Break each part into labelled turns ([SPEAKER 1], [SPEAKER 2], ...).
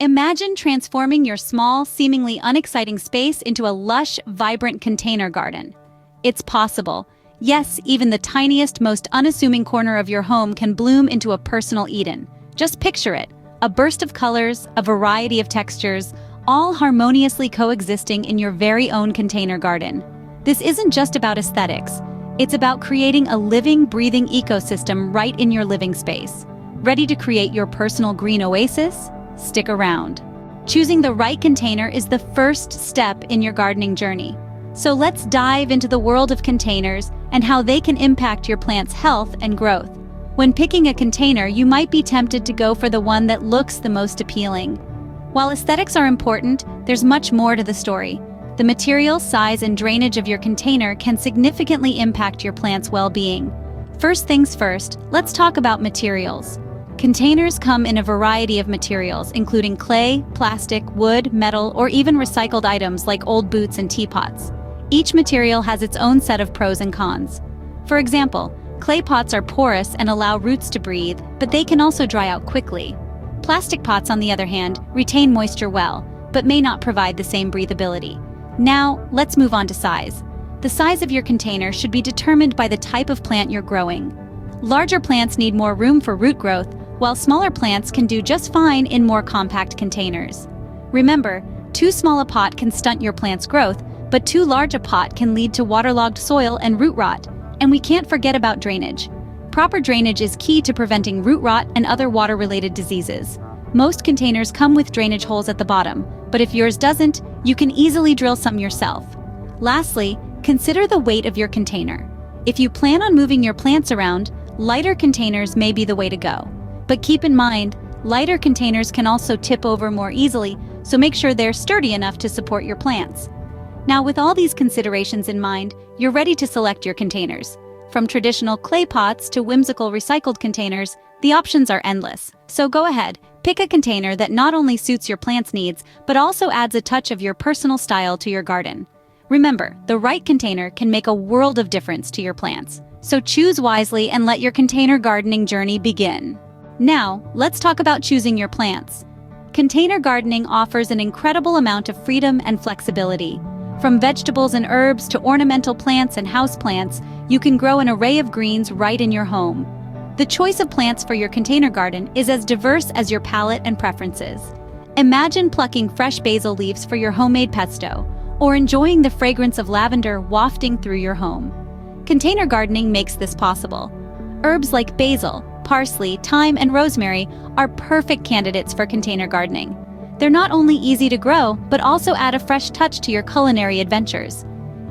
[SPEAKER 1] Imagine transforming your small, seemingly unexciting space into a lush, vibrant container garden. It's possible. Yes, even the tiniest, most unassuming corner of your home can bloom into a personal Eden. Just picture it, a burst of colors, a variety of textures, all harmoniously coexisting in your very own container garden. This isn't just about aesthetics. It's about creating a living, breathing ecosystem right in your living space. Ready to create your personal green oasis? Stick around. Choosing the right container is the first step in your gardening journey. So let's dive into the world of containers and how they can impact your plant's health and growth. When picking a container, you might be tempted to go for the one that looks the most appealing. While aesthetics are important, there's much more to the story. The material, size, and drainage of your container can significantly impact your plant's well-being. First things first, let's talk about materials. Containers come in a variety of materials, including clay, plastic, wood, metal, or even recycled items like old boots and teapots. Each material has its own set of pros and cons. For example, clay pots are porous and allow roots to breathe, but they can also dry out quickly. Plastic pots, on the other hand, retain moisture well, but may not provide the same breathability. Now, let's move on to size. The size of your container should be determined by the type of plant you're growing. Larger plants need more room for root growth, while smaller plants can do just fine in more compact containers. Remember, too small a pot can stunt your plant's growth, but too large a pot can lead to waterlogged soil and root rot. And we can't forget about drainage. Proper drainage is key to preventing root rot and other water-related diseases. Most containers come with drainage holes at the bottom, but if yours doesn't, you can easily drill some yourself. Lastly, consider the weight of your container. If you plan on moving your plants around, lighter containers may be the way to go. But keep in mind, lighter containers can also tip over more easily, so make sure they're sturdy enough to support your plants. Now, with all these considerations in mind, you're ready to select your containers. From traditional clay pots to whimsical recycled containers, the options are endless. So go ahead, pick a container that not only suits your plant's needs, but also adds a touch of your personal style to your garden. Remember, the right container can make a world of difference to your plants. So choose wisely and let your container gardening journey begin. Now, let's talk about choosing your plants. Container gardening offers an incredible amount of freedom and flexibility. From vegetables and herbs to ornamental plants and houseplants, you can grow an array of greens right in your home. The choice of plants for your container garden is as diverse as your palate and preferences. Imagine plucking fresh basil leaves for your homemade pesto, or enjoying the fragrance of lavender wafting through your home. Container gardening makes this possible. Herbs like basil, parsley, thyme, and rosemary are perfect candidates for container gardening. They're not only easy to grow, but also add a fresh touch to your culinary adventures.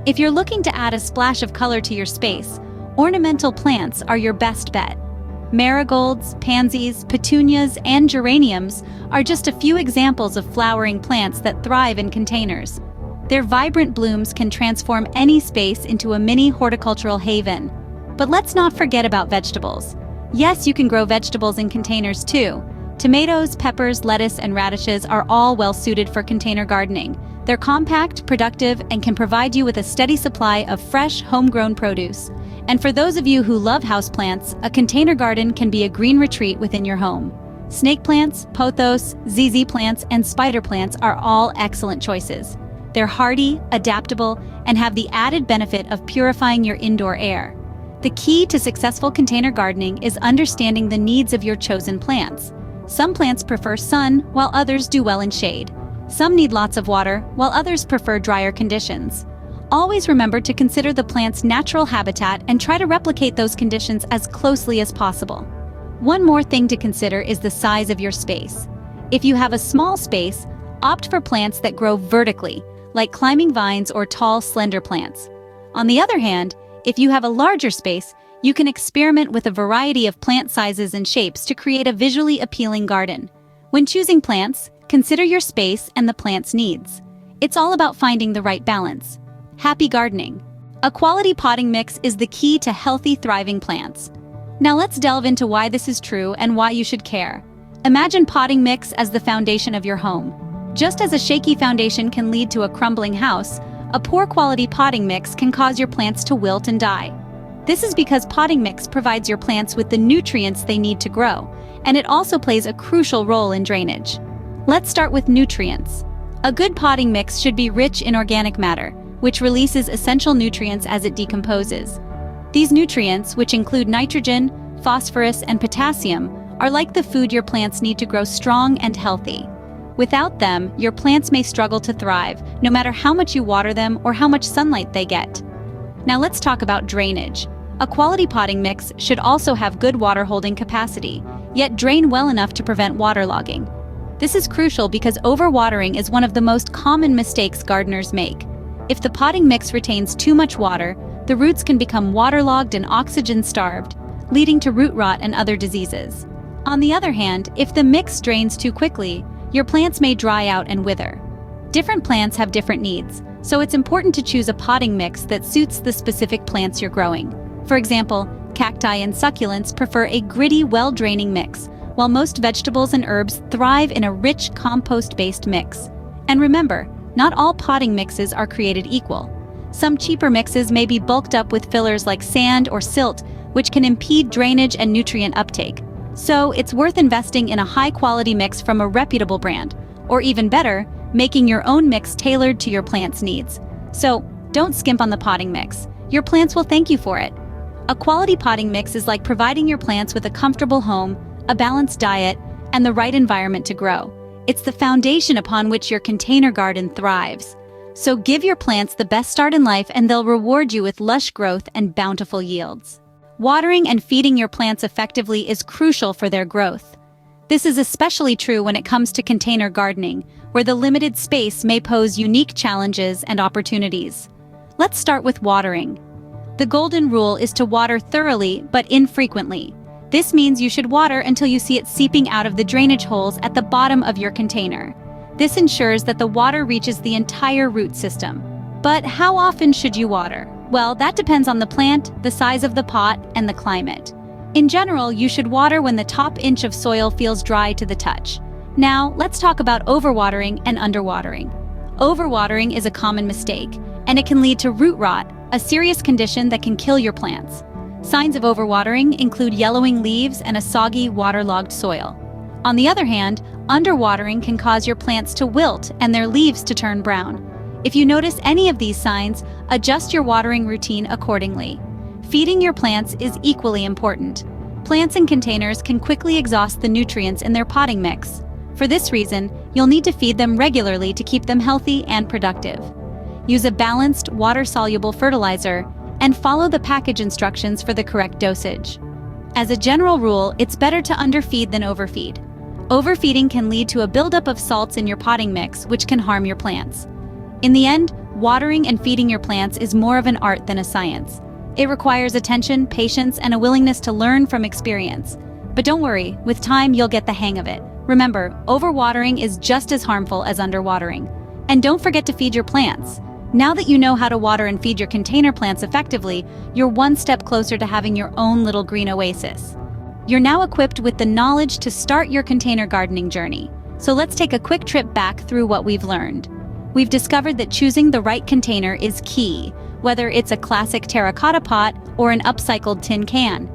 [SPEAKER 1] If you're looking to add a splash of color to your space, ornamental plants are your best bet. Marigolds, pansies, petunias, and geraniums are just a few examples of flowering plants that thrive in containers. Their vibrant blooms can transform any space into a mini horticultural haven. But let's not forget about vegetables. Yes, you can grow vegetables in containers too. Tomatoes, peppers, lettuce, and radishes are all well suited for container gardening. They're compact, productive, and can provide you with a steady supply of fresh, homegrown produce. And for those of you who love houseplants, a container garden can be a green retreat within your home. Snake plants, pothos, ZZ plants, and spider plants are all excellent choices. They're hardy, adaptable, and have the added benefit of purifying your indoor air. The key to successful container gardening is understanding the needs of your chosen plants. Some plants prefer sun, while others do well in shade. Some need lots of water, while others prefer drier conditions. Always remember to consider the plant's natural habitat and try to replicate those conditions as closely as possible. One more thing to consider is the size of your space. If you have a small space, opt for plants that grow vertically, like climbing vines or tall, slender plants. On the other hand, if you have a larger space, you can experiment with a variety of plant sizes and shapes to create a visually appealing garden. When choosing plants, consider your space and the plant's needs. It's all about finding the right balance. Happy gardening! A quality potting mix is the key to healthy, thriving plants. Now let's delve into why this is true and why you should care. Imagine potting mix as the foundation of your home. Just as a shaky foundation can lead to a crumbling house, a poor quality potting mix can cause your plants to wilt and die. This is because potting mix provides your plants with the nutrients they need to grow, and it also plays a crucial role in drainage. Let's start with nutrients. A good potting mix should be rich in organic matter, which releases essential nutrients as it decomposes. These nutrients, which include nitrogen, phosphorus, and potassium, are like the food your plants need to grow strong and healthy. Without them, your plants may struggle to thrive, no matter how much you water them or how much sunlight they get. Now let's talk about drainage. A quality potting mix should also have good water holding capacity, yet drain well enough to prevent waterlogging. This is crucial because overwatering is one of the most common mistakes gardeners make. If the potting mix retains too much water, the roots can become waterlogged and oxygen-starved, leading to root rot and other diseases. On the other hand, if the mix drains too quickly, your plants may dry out and wither. Different plants have different needs, so it's important to choose a potting mix that suits the specific plants you're growing. For example, cacti and succulents prefer a gritty, well-draining mix, while most vegetables and herbs thrive in a rich, compost-based mix. And remember, not all potting mixes are created equal. Some cheaper mixes may be bulked up with fillers like sand or silt, which can impede drainage and nutrient uptake. So it's worth investing in a high-quality mix from a reputable brand, or even better, making your own mix tailored to your plant's needs. So don't skimp on the potting mix. Your plants will thank you for it. A quality potting mix is like providing your plants with a comfortable home, a balanced diet, and the right environment to grow. It's the foundation upon which your container garden thrives. So give your plants the best start in life and they'll reward you with lush growth and bountiful yields. Watering and feeding your plants effectively is crucial for their growth. This is especially true when it comes to container gardening, where the limited space may pose unique challenges and opportunities. Let's start with watering. The golden rule is to water thoroughly but infrequently. This means you should water until you see it seeping out of the drainage holes at the bottom of your container. This ensures that the water reaches the entire root system. But how often should you water? Well, that depends on the plant, the size of the pot, and the climate. In general, you should water when the top inch of soil feels dry to the touch. Now, let's talk about overwatering and underwatering. Overwatering is a common mistake, and it can lead to root rot, a serious condition that can kill your plants. Signs of overwatering include yellowing leaves and a soggy, waterlogged soil. On the other hand, underwatering can cause your plants to wilt and their leaves to turn brown. If you notice any of these signs, adjust your watering routine accordingly. Feeding your plants is equally important. Plants in containers can quickly exhaust the nutrients in their potting mix. For this reason, you'll need to feed them regularly to keep them healthy and productive. Use a balanced, water-soluble fertilizer and follow the package instructions for the correct dosage. As a general rule, it's better to underfeed than overfeed. Overfeeding can lead to a buildup of salts in your potting mix, which can harm your plants. In the end, watering and feeding your plants is more of an art than a science. It requires attention, patience, and a willingness to learn from experience. But don't worry, with time you'll get the hang of it. Remember, overwatering is just as harmful as underwatering. And don't forget to feed your plants. Now that you know how to water and feed your container plants effectively, you're one step closer to having your own little green oasis. You're now equipped with the knowledge to start your container gardening journey. So let's take a quick trip back through what we've learned. We've discovered that choosing the right container is key, whether it's a classic terracotta pot or an upcycled tin can.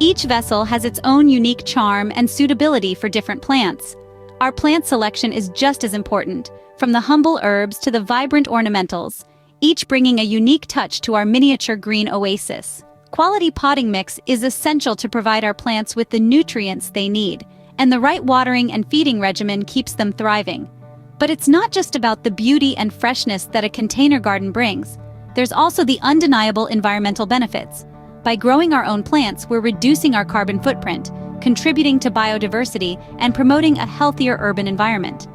[SPEAKER 1] Each vessel has its own unique charm and suitability for different plants. Our plant selection is just as important, from the humble herbs to the vibrant ornamentals, each bringing a unique touch to our miniature green oasis. Quality potting mix is essential to provide our plants with the nutrients they need, and the right watering and feeding regimen keeps them thriving. But it's not just about the beauty and freshness that a container garden brings. There's also the undeniable environmental benefits. By growing our own plants, we're reducing our carbon footprint, contributing to biodiversity, and promoting a healthier urban environment.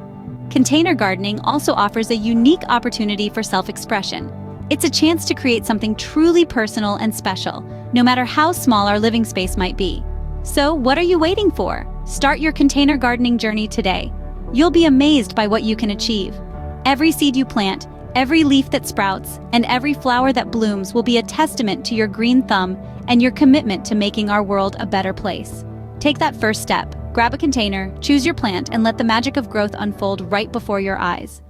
[SPEAKER 1] Container gardening also offers a unique opportunity for self-expression. It's a chance to create something truly personal and special, no matter how small our living space might be. So, what are you waiting for? Start your container gardening journey today. You'll be amazed by what you can achieve. Every seed you plant, every leaf that sprouts, and every flower that blooms will be a testament to your green thumb and your commitment to making our world a better place. Take that first step. Grab a container, choose your plant, and let the magic of growth unfold right before your eyes.